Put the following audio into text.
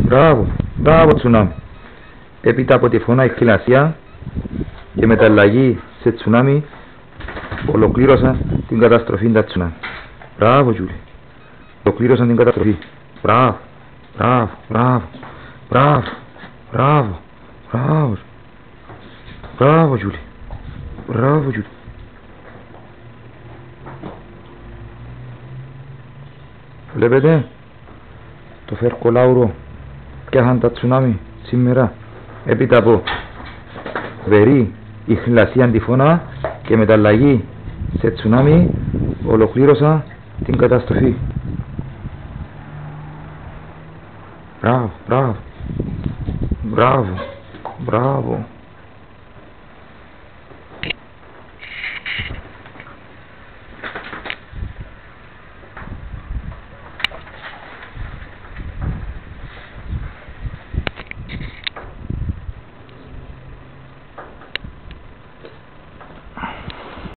Μπράβο, μπράβο τσουνάμι. Έπειτα από τυφώνα η χειλασία και μεταλλαγή σε τσουνάμι ολοκλήρωσαν την καταστροφή τα τσουνάμι. Μπράβο Γιούλη. Ολοκλήρωσαν την καταστροφή. Μπράβο, μπράβο, μπράβο, μπράβο, μπράβο, μπράβο. Μπράβο Γιούλη. Μπράβο Γιούλη. Βλέπετε το Φερκολάουρο πιάχαν τα τσουνάμι σήμερα έπειτα από βερή η χειλασία τυφώνα και μεταλλαγή σε τσουνάμι ολοκλήρωσα την καταστροφή. Μπράβο, μπράβο, μπράβο, μπράβο.